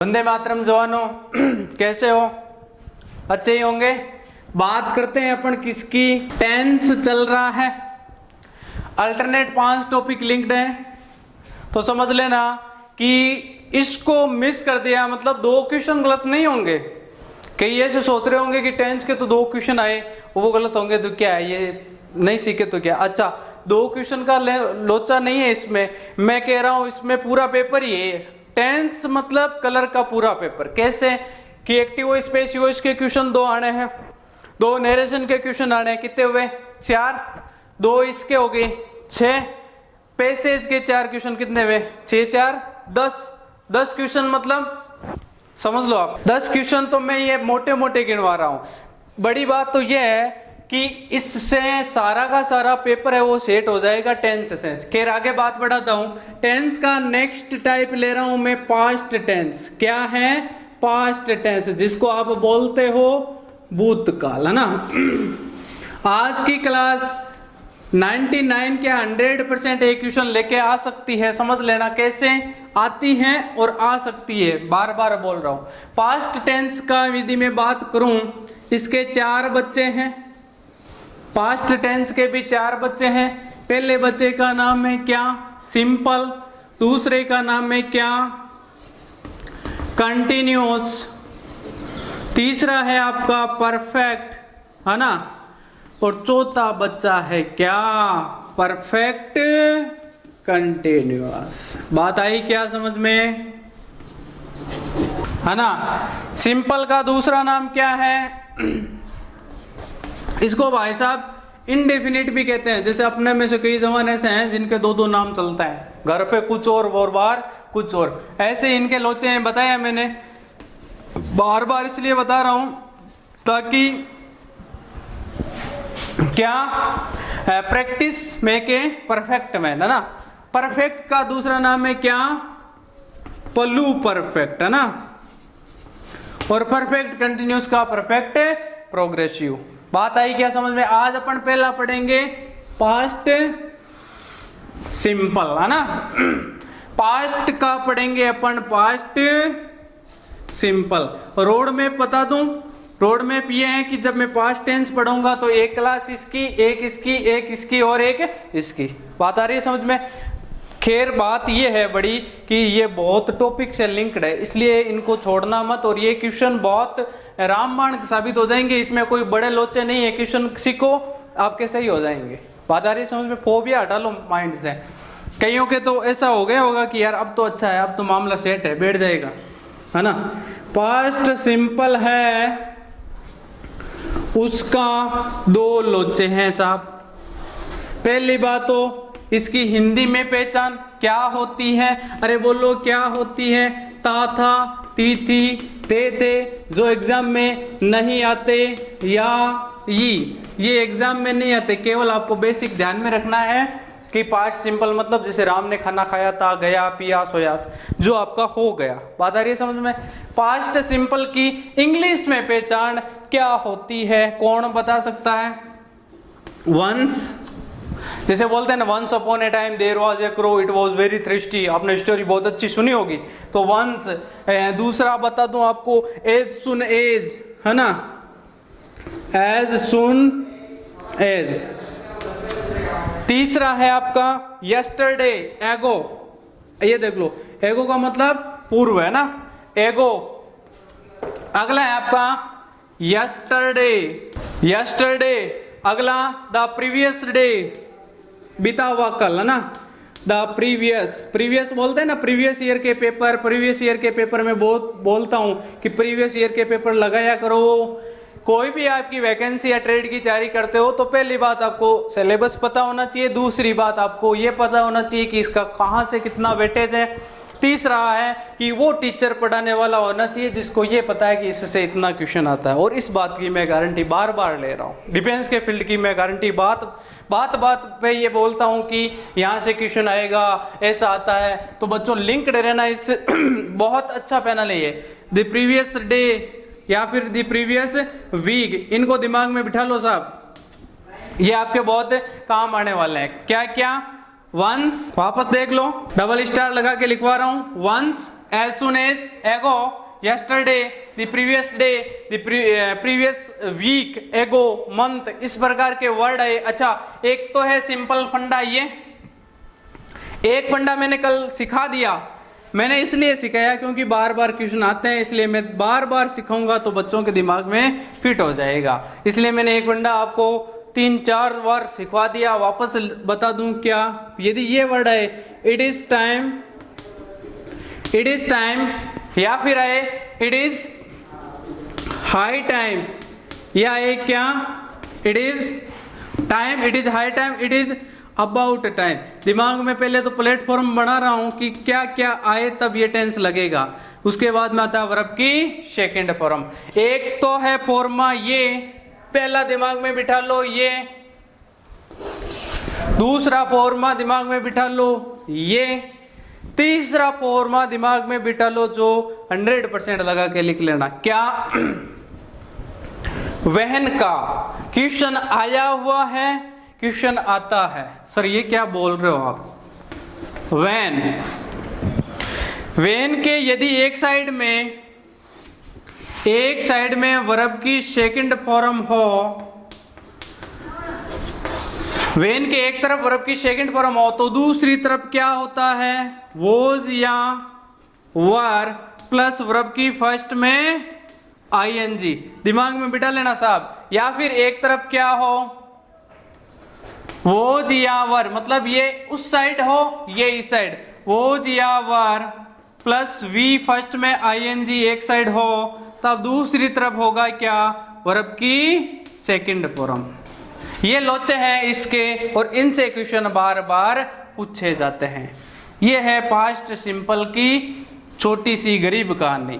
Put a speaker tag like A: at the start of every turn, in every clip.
A: वंदे मातरम जवानों, कैसे हो? अच्छे ही होंगे। बात करते हैं अपन किसकी? टेंस चल रहा है, अल्टरनेट 5 टॉपिक लिंक्ड है, तो समझ लेना कि इसको मिस कर दिया मतलब 2 क्वेश्चन गलत नहीं होंगे। कई ऐसे सोच रहे होंगे कि टेंस के तो 2 क्वेश्चन आए, वो गलत होंगे तो क्या है, ये नहीं सीखे तो क्या। अच्छा, 2 क्वेश्चन का लोचा नहीं है इसमें, मैं कह रहा हूं इसमें पूरा पेपर ही है। टेंस मतलब कलर का पूरा पेपर। कैसे कि एक्टिव वॉइस पैसिव वॉइस के क्वेश्चन 2 आने हैं, 2 नरेशन के क्वेश्चन आने हैं। कितने हुए? 4। 2 इसके हो गए 6। पैसेज के 4 क्वेश्चन कितने हुए? 6 4 10। 10 क्वेश्चन मतलब समझ लो आप 10 क्वेश्चन तो मैं ये मोटे मोटे गिनवा रहा हूं। बड़ी बात तो ये है कि इससे सारा का सारा पेपर है वो सेट हो जाएगा टेंस से। खैर आगे बात बढ़ाता हूं। टेंस का नेक्स्ट टाइप ले रहा हूं मैं पास्ट टेंस। क्या है? पास्ट टेंस, जिसको आप बोलते हो भूतकाल, है ना। आज की क्लास 99 के 100% एक क्वेश्चन लेके आ सकती है। समझ लेना कैसे आती है और आ सकती है, बार बार बोल रहा हूं। पास्ट टेंस का यदि मैं बात करूं, इसके 4 बच्चे हैं। पास्ट टेंस के भी 4 बच्चे हैं। पहले बच्चे का नाम है क्या? सिंपल। दूसरे का नाम है क्या? कंटिन्यूअस। तीसरा है आपका परफेक्ट, है ना। और चौथा बच्चा है क्या? Perfect continuous. बात आई क्या समझ में, है ना। सिंपल का दूसरा नाम क्या है? इसको भाई साहब इनडेफिनिट भी कहते हैं। जैसे अपने में से कई जवान ऐसे हैं जिनके 2-2 नाम चलता है, घर पे कुछ और बाहर कुछ और। ऐसे इनके लोचे हैं, बताया मैंने, बार बार इसलिए बता रहा हूं ताकि क्या प्रैक्टिस में के परफेक्ट में, है ना। परफेक्ट का दूसरा नाम है क्या? पल्लू परफेक्ट, है ना। और परफेक्ट कंटिन्यूअस का परफेक्ट प्रोग्रेसिव। बात आई क्या समझ में? आज अपन पहला पढ़ेंगे पास्ट सिंपल, है ना। पास्ट का पढ़ेंगे अपन पास्ट सिंपल। रोड मैप बता दूं, रोड मैप ये है कि जब मैं पास्ट टेंस पढ़ूंगा तो एक क्लास इसकी, एक इसकी, एक इसकी और एक इसकी। बात आ रही है समझ में? खैर बात ये है बड़ी कि ये बहुत टॉपिक से लिंक्ड है, इसलिए इनको छोड़ना मत। और ये क्वेश्चन बहुत रामबाण साबित हो जाएंगे, इसमें कोई बड़े लोचे नहीं है। क्वेश्चन सीखो आपके सही हो जाएंगे। बात आ रही है समझ में? फोबिया हटा लो माइंड से। कईयों के तो ऐसा हो गया होगा कि यार अब तो अच्छा है, अब तो मामला सेट है, बैठ जाएगा, है ना। पास्ट सिंपल है, उसका 2 लोचे हैं साहब। पहली बात तो इसकी हिंदी में पहचान क्या होती है? अरे बोलो क्या होती है? ता था, ती थी, ते थे, जो एग्जाम में नहीं आते, या ये एग्जाम में नहीं आते। केवल आपको बेसिक ध्यान में रखना है कि पास्ट सिंपल मतलब जैसे राम ने खाना खाया था, गया, पिया, सोया, जो आपका हो गया। बात आ रही है समझ में? पास्ट सिंपल की इंग्लिश में पहचान क्या होती है? कौन बता सकता है? वंस, जैसे बोलते हैं ना, once upon a time there was a crow, it was very thirsty. आपने स्टोरी बहुत अच्छी सुनी होगी, तो वंस। दूसरा बता दूं आपको, एज सुन एज, है ना, एज सुन एज। तीसरा है आपका यस्टरडे, एगो। ये देख लो, एगो का मतलब पूर्व, है ना, एगो। अगला है आपका यस्टरडे, यस्टरडे। अगला द प्रीवियस डे, बीता हुआ कल, है ना। द प्रीवियस, प्रीवियस बोलते हैं ना, प्रीवियस ईयर के पेपर। प्रीवियस ईयर के पेपर में बहुत बोलता हूं कि प्रीवियस ईयर के पेपर लगाया करो। कोई भी आपकी वैकेंसी या ट्रेड की तैयारी करते हो तो पहली बात आपको सिलेबस पता होना चाहिए। दूसरी बात आपको ये पता होना चाहिए कि इसका कहां से कितना वेटेज है। तीसरा है कि वो टीचर पढ़ाने वाला होना चाहिए जिसको ये पता है कि इससे इतना क्वेश्चन आता है। और इस बात की मैं गारंटी बार बार ले रहा हूँ, डिफेंस के फील्ड की मैं गारंटी बात पे ये बोलता हूँ कि यहाँ से क्वेश्चन आएगा, ऐसा आता है। तो बच्चों लिंक्ड रहना, इस बहुत अच्छा पैनल है ये। द प्रीवियस डे या फिर द प्रीवियस वीक, इनको दिमाग में बिठा लो साहब, ये आपके बहुत काम आने वाले हैं। क्या क्या? वंस, वापस देख लो, डबल स्टार लगा के लिखवा रहा हूं, once as soon as, ago, yesterday, the previous day, the previous week, ago, month, इस प्रकार के वर्ड है। अच्छा, एक तो है सिंपल फंडा, ये एक फंडा मैंने कल सिखा दिया। मैंने इसलिए सिखाया क्योंकि बार बार क्वेश्चन आते हैं, इसलिए मैं बार बार सिखाऊंगा तो बच्चों के दिमाग में फिट हो जाएगा। इसलिए मैंने एक फंडा आपको 3-4 बार सिखा दिया। वापस बता दूं क्या, यदि ये वर्ड है इट इज टाइम, या फिर है इट इज हाई टाइम, या है क्या it is time, it is high time, it is about time. दिमाग में पहले तो प्लेटफॉर्म बना रहा हूं कि क्या क्या आए तब ये टेंस लगेगा। उसके बाद में आता है वर्ब की सेकंड फॉर्म। एक तो है फॉर्मा, ये पहला दिमाग में बिठा लो, ये दूसरा फॉर्मा दिमाग में बिठा लो, ये तीसरा फॉर्मा दिमाग में बिठा लो, जो 100% लगा के लिख लेना। क्या वहन का क्वेश्चन आया हुआ है, क्वेश्चन आता है। सर ये क्या बोल रहे हो आप? वेन के यदि एक साइड में वर्ब की सेकंड फॉर्म हो, वेन के एक तरफ वर्ब की सेकंड फॉर्म हो तो दूसरी तरफ क्या होता है, वोज या वर प्लस वर्ब की फर्स्ट में आईएनजी। दिमाग में बिठा लेना साहब। या फिर एक तरफ क्या हो, वोज या वर, मतलब ये उस साइड हो, ये इस साइड, वोज या वर प्लस वी फर्स्ट में आईएनजी एक साइड हो, तब दूसरी तरफ होगा क्या, वर्ब की सेकंड फॉर्म। ये लोचे हैं इसके, और इनसे क्वेश्चन बार बार पूछे जाते हैं। ये है पास्ट सिंपल की छोटी सी गरीब कहानी।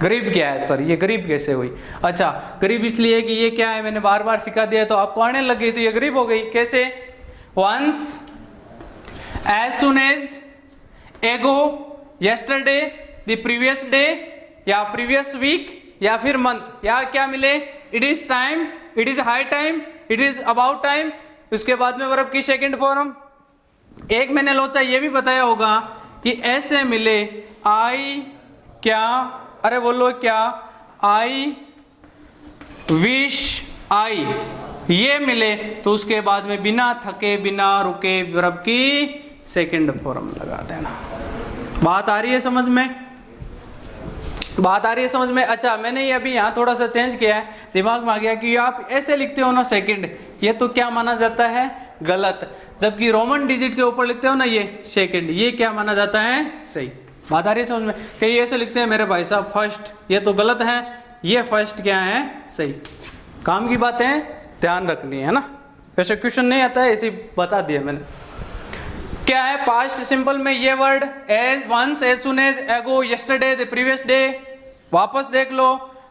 A: गरीब क्या है सर, ये गरीब कैसे हुई? अच्छा, गरीब इसलिए कि ये क्या है मैंने बार बार सिखा दिया तो आपको आने लग गई, तो ये गरीब हो गई। कैसे? Once, as soon as, ago, yesterday, the previous day, या प्रीवियस वीक, या फिर मंथ। या क्या मिले, it is time, it is high time, it is about time. उसके बाद में वर्ब की सेकंड फॉर्म। एक मैंने लोचा ये भी बताया होगा कि ऐसे मिले, आई क्या, अरे बोलो क्या, आई विश आई, ये मिले तो उसके बाद में बिना थके बिना रुके वर्ब की सेकंड फॉर्म लगा देना। बात आ रही है समझ में? बात आ रही है समझ में? अच्छा, मैंने ये अभी यहाँ थोड़ा सा चेंज किया है, दिमाग में आ गया कि आप ऐसे लिखते हो ना सेकंड, ये तो क्या माना जाता है, गलत। जबकि रोमन डिजिट के ऊपर लिखते हो ना ये सेकंड, ये क्या माना जाता है, सही। बात आ रही है समझ में? कई ऐसे लिखते हैं मेरे भाई साहब फर्स्ट, ये तो गलत है, ये फर्स्ट क्या है, सही। काम की बातें ध्यान रखनी है ना, वैसे क्वेश्चन नहीं आता है, ऐसे बता दिया मैंने। क्या है पास्ट सिंपल में ये word, as, once, as soon as, ago, yesterday, the previous day. वापस देख लो,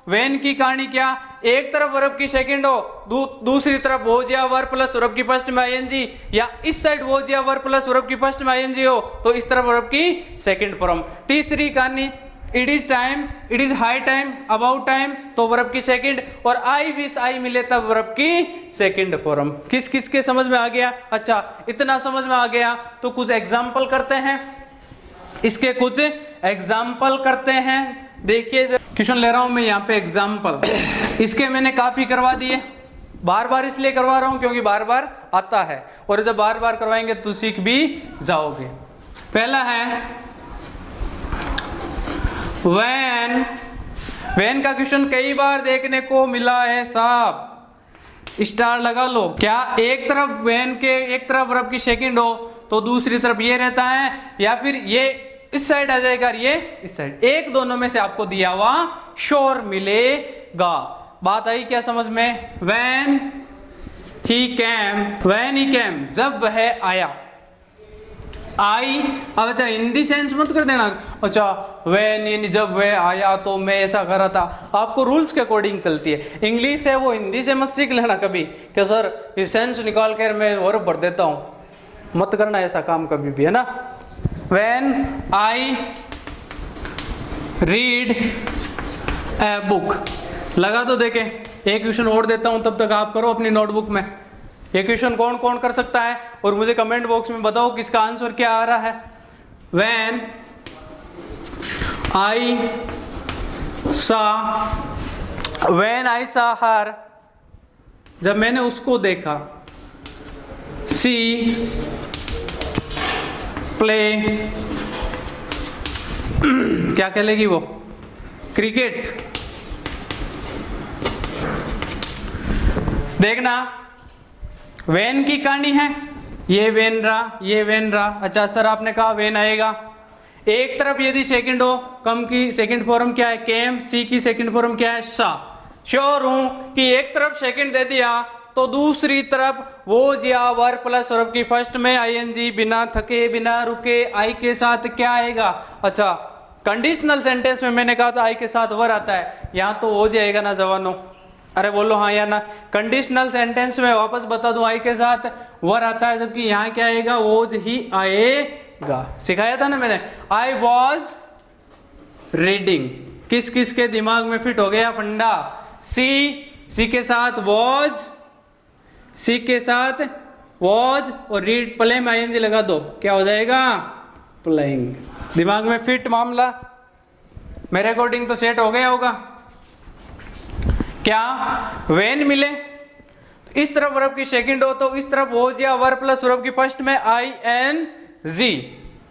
A: वेन की कहानी क्या, एक तरफ वर्ब की सेकंड हो, दूसरी तरफ वोज या वर प्लस वर्ब की फर्स्ट में आईएनजी, या इस साइड वोज या वर प्लस वर्ब की फर्स्ट में आईएनजी हो तो इस तरफ वर्ब की सेकंड फॉर्म। तीसरी कहानी, it is time, it is high time, about time, तो वर्ब की सेकंड, और आई विश आई मिले तब वर्ब की सेकंड फॉर्म। किस किस के समझ में आ गया? अच्छा, इतना समझ में आ गया तो कुछ एग्जाम्पल करते हैं, इसके कुछ एग्जाम्पल करते हैं। देखिए क्वेश्चन ले रहा हूं मैं यहाँ पे एग्जाम्पल, इसके मैंने काफी करवा दिए, बार बार इसलिए करवा रहा हूं क्योंकि बार बार आता है, और जब बार बार करवाएंगे तो सीख भी जाओगे। पहला है वैन। वैन का क्वेश्चन कई बार देखने को मिला है साहब, स्टार लगा लो। क्या एक तरफ वैन के एक तरफ वर्ब की सेकंड हो तो दूसरी तरफ ये रहता है, या फिर ये इस साइड आ जाएगा, ये इस साइड, एक दोनों में से आपको दिया हुआ श्योर मिलेगा। बात आई क्या समझ में? when he came, जब वह आया, आई। अब अच्छा हिंदी सेंस मत कर देना, अच्छा when यानी जब वह आया तो मैं ऐसा कर रहा था, आपको रूल्स के अकॉर्डिंग चलती है। इंग्लिश है वो हिंदी से मत सीख लेना कभी कि सर ये सेंस निकाल कर मैं वर्ब भर देता हूं, मत करना ऐसा काम कभी भी, है ना। When I read a book, लगा तो देखें। एक क्वेश्चन और देता हूं तब तक आप करो अपनी नोटबुक में। ये क्वेश्चन कौन कौन कर सकता है और मुझे कमेंट बॉक्स में बताओ किसका आंसर क्या आ रहा है। When I saw, when I saw her, जब मैंने उसको देखा, she play, क्या कहलेगी वो, क्रिकेट। देखना वेन की कहानी है, ये वेन रहा, ये वेन रहा। अच्छा सर आपने कहा वेन आएगा, एक तरफ यदि सेकंड हो, कम की सेकंड फॉर्म क्या है केम, सी की सेकंड फॉर्म क्या है सा। श्योर हूं कि एक तरफ सेकंड दे दिया तो दूसरी तरफ वो या वर प्लस वर्ब की फर्स्ट में आईएनजी, बिना थके बिना रुके आई के साथ क्या आएगा। अच्छा कंडीशनल सेंटेंस में मैंने कहा था आई के साथ वर आता है, यहां तो हो जाएगा ना जवानों, अरे बोलो हाँ या ना। कंडीशनल सेंटेंस में वापस बता दूं आई के साथ वर आता है, जबकि यहाँ क्या आएगा वोज ही आएगा। सिखाया था ना मैंने, आई वॉज रीडिंग, किस किस के दिमाग में फिट हो गया फंडा। सी के साथ वॉज, सी के साथ वॉज और रीड प्ले में आईएनजी लगा दो, क्या हो जाएगा प्लेइंग। दिमाग में फिट मामला, मेरे अकॉर्डिंग तो सेट हो गया होगा। क्या वेन मिले तो इस तरफ वर्ब की सेकंड हो तो इस तरफ वॉज या वर प्लस वर्ब की फर्स्ट में आई एन जी।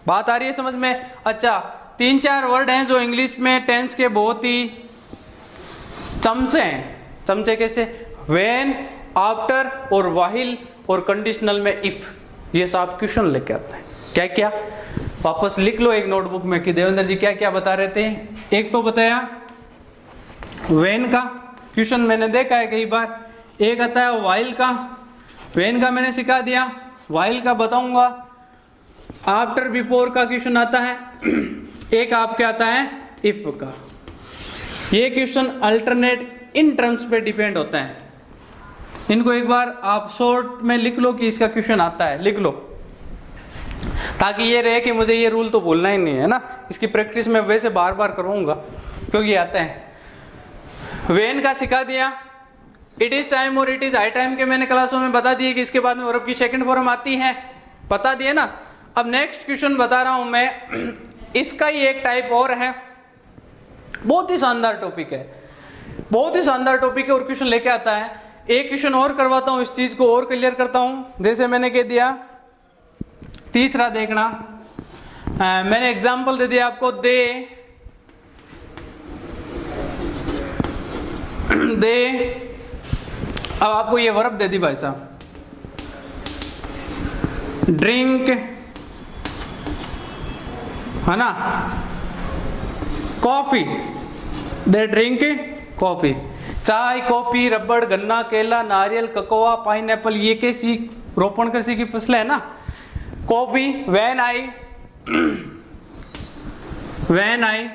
A: बात आ रही है समझ में। अच्छा 3-4 वर्ड हैं जो इंग्लिश में टेंस के बहुत ही चमचे हैं। चमचे कैसे, वेन, आफ्टर और वाहिल और कंडीशनल में इफ, ये सब क्वेश्चन लेके आते हैं। क्या क्या वापस लिख लो एक नोटबुक में कि देवेंद्र जी क्या क्या बता रहे थे। एक तो बताया वेन का क्वेश्चन मैंने देखा है कई बार, एक आता है वाइल का, वेन का मैंने सिखा दिया, वाइल का बताऊंगा। आफ्टर बिफोर का क्वेश्चन आता है, एक आपके आता है इफ का। ये क्वेश्चन अल्टरनेट इन टर्म्स पे डिपेंड होता है। इनको एक बार आप शॉर्ट में लिख लो कि इसका क्वेश्चन आता है, लिख लो ताकि ये रहे कि मुझे ये रूल तो भूलना ही नहीं है ना। इसकी प्रैक्टिस मैं वैसे बार बार करूंगा क्योंकि आता है। वेन का सिखा दिया, इट इज टाइम और इट इज हाई टाइम के मैंने क्लासों में बता दिए कि इसके बाद में वर्ब की सेकंड फॉर्म आती है, बता दिए ना। अब नेक्स्ट क्वेश्चन बता रहा हूं मैं, इसका ही एक टाइप और है, बहुत ही शानदार टॉपिक है, बहुत ही शानदार टॉपिक है और क्वेश्चन लेके आता है। एक क्वेश्चन और करवाता हूं, इस चीज को और क्लियर करता हूं। जैसे मैंने कह दिया, तीसरा देखना, मैंने एग्जांपल दे दिया आपको, दे अब आपको ये वर्ब दे दी भाई साहब, ड्रिंक है ना, कॉफी, दे ड्रिंक कॉफी। चाय, कॉफी, रबड़, गन्ना, केला, नारियल, ककोआ, पाइनएप्पल, ये कैसी रोपण कृषि की फसल है ना। Coffee, when I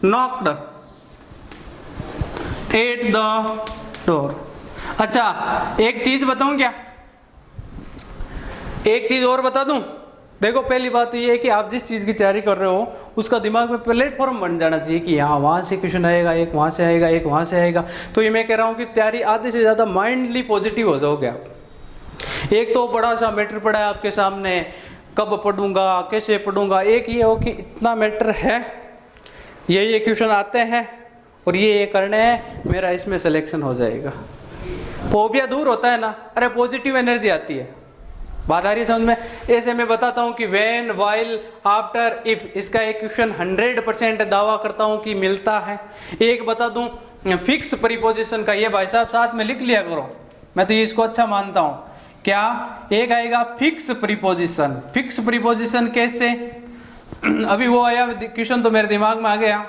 A: knocked at the door. अच्छा एक चीज बताऊं क्या, एक चीज और बता दूं। देखो पहली बात तो ये है कि आप जिस चीज की तैयारी कर रहे हो उसका दिमाग में प्लेटफॉर्म बन जाना चाहिए कि यहाँ वहां से क्वेश्चन आएगा, एक वहां से आएगा, एक वहां से आएगा। तो ये मैं कह रहा हूं कि तैयारी आधे से ज्यादा माइंडली पॉजिटिव हो जाओगे आप। एक तो बड़ा सा मैटर पड़ा है आपके सामने, कब पढ़ूंगा, कैसे पढ़ूंगा। एक ये हो कि इतना मैटर है, ये क्वेश्चन आते हैं और ये करने हैं, मेरा इसमें सिलेक्शन हो जाएगा। फोबिया दूर होता है ना, अरे पॉजिटिव एनर्जी आती है। बात आ रही है समझ में। ऐसे मैं बताता हूं कि व्हेन, व्हाइल, आफ्टर, इफ, इसका एक क्वेश्चन 100% दावा करता हूं कि मिलता है। एक बता दूं फिक्स प्रीपोजिशन का, ये भाई साहब साथ में लिख लिया करो, मैं तो ये इसको अच्छा मानता हूं। क्या एक आएगा फिक्स प्रीपोजिशन। फिक्स प्रीपोजिशन कैसे, अभी वो आया क्वेश्चन तो मेरे दिमाग में आ गया,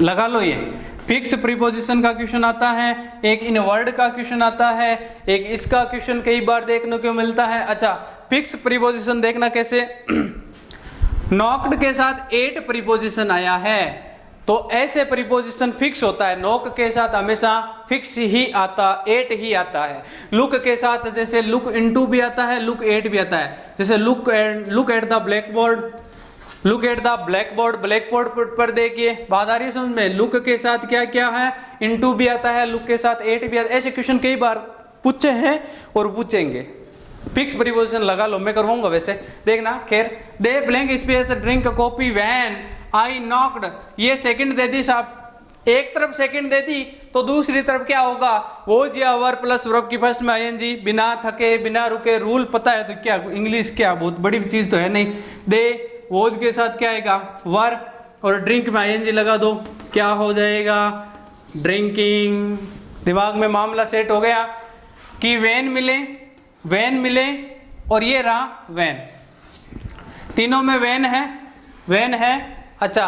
A: लगा लो। ये फिक्स प्रीपोजिशन का क्वेश्चन आता है, एक इन वर्ड का क्वेश्चन आता है, एक इसका क्वेश्चन कई बार देखने को मिलता है। अच्छा फिक्स प्रीपोजिशन देखना कैसे, नॉक्ड के साथ 8 प्रीपोजिशन आया है तो ऐसे प्रीपोजिशन फिक्स होता है। नॉक के साथ हमेशा फिक्स ही आता, 8 ही आता है। लुक के साथ जैसे लुक इनटू भी आता है, लुक 8 भी आता है। जैसे look at the black board, look at the black board, black board पर देखिए। बात आ रही है समझ में। लुक के साथ क्या क्या है, इनटू भी आता है, लुक के साथ 8 भी आता है। ऐसे क्वेश्चन कई बार पूछे हैं और पूछेंगे। फिक्स प्रीपोजिशन लगा लो, मैं करवाऊंगा वैसे, देखना। खैर, the blank space drink coffee when I knocked, ये सेकंड दे दी साहब, एक तरफ सेकंड दे दी तो दूसरी तरफ क्या होगा, वॉज या वर प्लस वर्ब की फर्स्ट में आईएनजी, बिना थके बिना रुके, रूल पता है तो क्या इंग्लिश क्या बहुत बड़ी चीज तो है नहीं। दे वॉज के साथ क्या आएगा वर, और ड्रिंक में आईएनजी लगा दो, क्या हो जाएगा ड्रिंकिंग। दिमाग में मामला सेट हो गया कि वैन मिले और ये रहा वैन, तीनों में वैन है। अच्छा,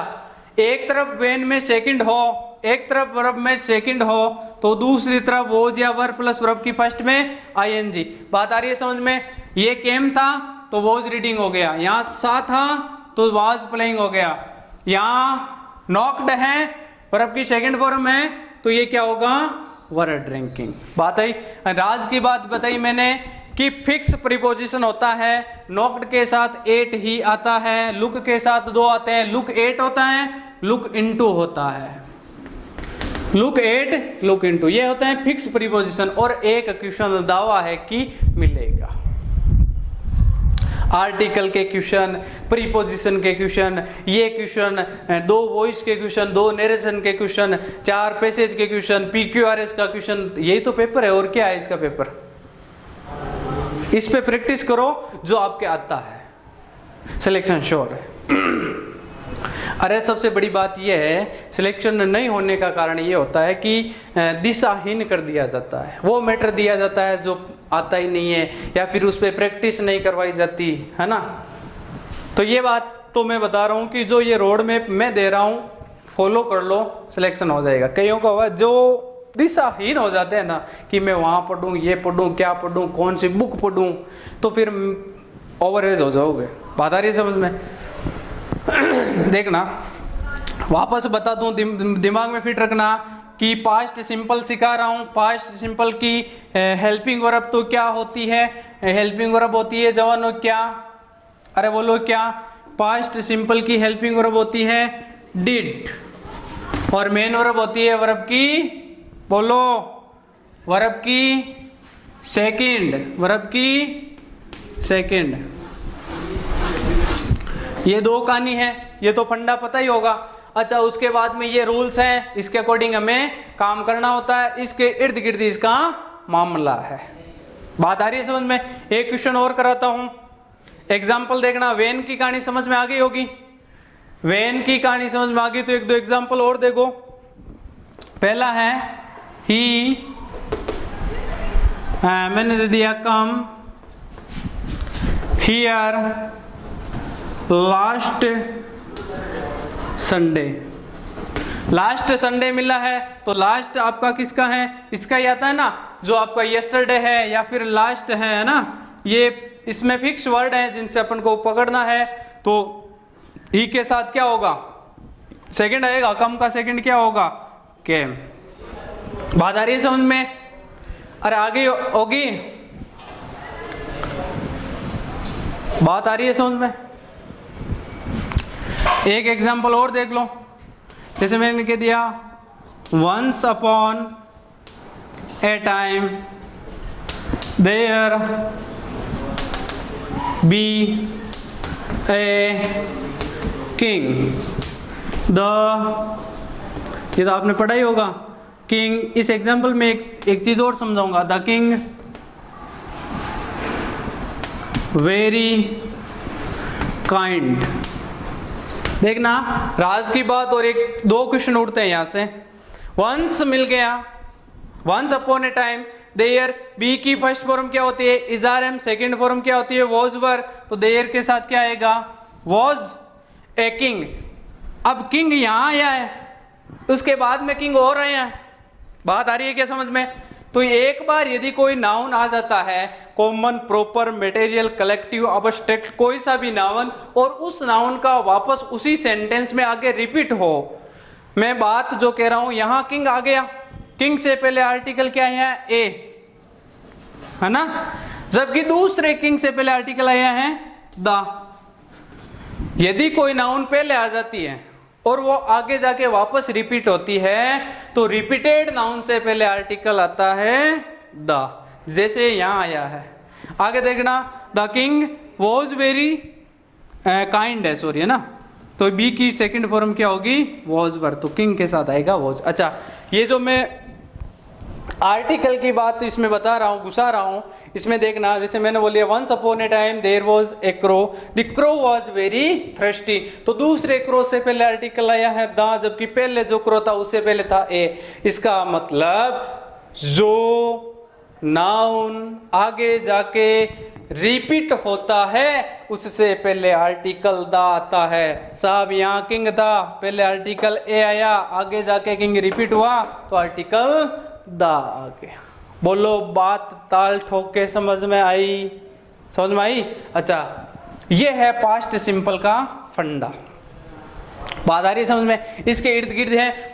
A: एक तरफ वैन में सेकंड हो, एक तरफ वर्ब में सेकंड हो, तो दूसरी तरफ वॉज या वर प्लस वर्ब की फर्स्ट में आईएनजी। बात आ रही है समझ में? ये केम था तो वॉज रीडिंग हो गया, यहाँ सा था तो वाज प्लेइंग हो गया, यहाँ नॉक्ड है वर्ब की सेकंड फॉर्म है तो ये क्या होगा वर ड्रिंकिंग। बात आई। राज की बात बताई मैंने कि फिक्स प्रीपोजिशन होता है, नॉक्ड के साथ एट ही आता है, लुक के साथ दो आते हैं, लुक एट होता है, लुक इनटू होता है, लुक एट लुक इनटू, ये होता है फिक्स प्रीपोजिशन। और एक क्वेश्चन दावा है कि मिलेगा, आर्टिकल के क्वेश्चन, प्रीपोजिशन के क्वेश्चन, ये क्वेश्चन, दो वॉइस के क्वेश्चन, दो नरेशन के क्वेश्चन, चार पैसेज के क्वेश्चन, PQRS का क्वेश्चन, यही तो पेपर है और क्या है इसका पेपर। इस पे प्रैक्टिस करो जो आपके आता है, सिलेक्शन श्योर है। अरे सबसे बड़ी बात यह है, सिलेक्शन नहीं होने का कारण ये होता है कि दिशाहीन कर दिया जाता है, वो मैटर दिया जाता है जो आता ही नहीं है, या फिर उस पर प्रैक्टिस नहीं करवाई जाती है ना। तो ये बात तो मैं बता रहा हूँ कि जो ये रोड मैप मैं दे रहा हूँ फॉलो कर लो, सिलेक्शन हो जाएगा। कईयों का हुआ जो दिशाहीन हो जाते हैं ना कि मैं वहां पढ़ूं, ये पढ़ूं, क्या पढ़ूं, कौन सी बुक पढ़ूं, तो फिर ओवरेज हो जाओगे। बात आ रही है समझ में? देखना वापस बता दूं, दिमाग में फिट रखना कि पास्ट सिंपल सिखा रहा हूं। पास्ट सिंपल की हेल्पिंग वर्ब तो क्या होती है, हेल्पिंग वर्ब होती है जवानों क्या, अरे बोलो क्या, पास्ट सिंपल की हेल्पिंग वर्ब होती है डिड, और मेन वर्ब होती है वर्ब की, बोलो वर्ब की सेकंड, वर्ब की सेकंड। ये दो कहानी है, ये तो फंडा पता ही होगा। अच्छा, उसके बाद में ये रूल्स हैं, इसके अकॉर्डिंग हमें काम करना होता है, इसके इर्द गिर्द इसका मामला है। बात आ रही है समझ में? एक क्वेश्चन और कराता हूं, एग्जाम्पल देखना। वैन की कहानी समझ में आ गई होगी, वैन की कहानी समझ में आ गई तो एक दो एग्जाम्पल और देखो। पहला है ही, मैंने दे दिया come here last Sunday. Last Sunday मिला है तो लास्ट आपका किसका है, इसका ही आता है ना, जो आपका यस्टरडे है या फिर लास्ट है ना, ये इसमें फिक्स वर्ड है जिनसे अपन को पकड़ना है। तो ही के साथ क्या होगा, सेकंड आएगा, कम का सेकंड क्या होगा, केम। बात आ रही है समझ में? अरे आगे होगी, बात आ रही है समझ में? एक एग्जांपल और देख लो, जैसे मैंने कह दिया once upon a time there be a king. ये तो आपने पढ़ा ही होगा, किंग। इस एग्जांपल में एक चीज और समझाऊंगा, द किंग वेरी काइंड। देखना राज की बात, और एक दो क्वेश्चन उठते हैं यहां से। वंस मिल गया, once upon a time, there be की फर्स्ट फॉर्म क्या होती है, is are am, second form क्या होती है, वॉज वर, तो देयर के साथ क्या आएगा, वॉज ए किंग। अब किंग यहां आया है, उसके बाद में किंग और आया है। बात आ रही है क्या समझ में? तो एक बार यदि कोई नाउन आ जाता है, common, proper, material, collective, abstract, कोई सा भी नाउन, और उस नाउन का वापस उसी सेंटेंस में आगे रिपीट हो, मैं बात जो कह रहा हूं, यहां किंग आ गया, किंग से पहले आर्टिकल क्या है, ए, है ना, जबकि दूसरे किंग से पहले आर्टिकल आया है द। यदि कोई नाउन पहले आ जाती है और वो आगे जाके वापस रिपीट होती है, तो रिपीटेड नाउन से पहले आर्टिकल आता है द, जैसे यहां आया है। आगे देखना, the king was very kind है, सॉरी, है ना, तो बी की सेकंड फॉर्म क्या होगी, वॉज वर, तो किंग के साथ आएगा वॉज। अच्छा, ये जो मैं आर्टिकल की बात इसमें बता रहा हूँ, घुसा रहा हूँ, इसमें देखना, जैसे मैंने बोलिए once upon a time there was a crow, the crow was very thirsty, तो दूसरे क्रो से पहले आर्टिकल आया है द, जबकि पहले जो क्रो था उससे पहले था ए। इसका मतलब जो नाउन आगे जाके रिपीट होता है उससे पहले आर्टिकल द आता है। साहब यहाँ किंग था, पहले आर्टिकल ए आया, आगे जाके किंग रिपीट हुआ तो आर्टिकल द आ गया। बोलो बात ताल ठोक के समझ में आई, समझ में आई? अच्छा, ये है पास्ट सिंपल का फंडा, बात आ रही है समझ में? इसके इर्द गिर्द है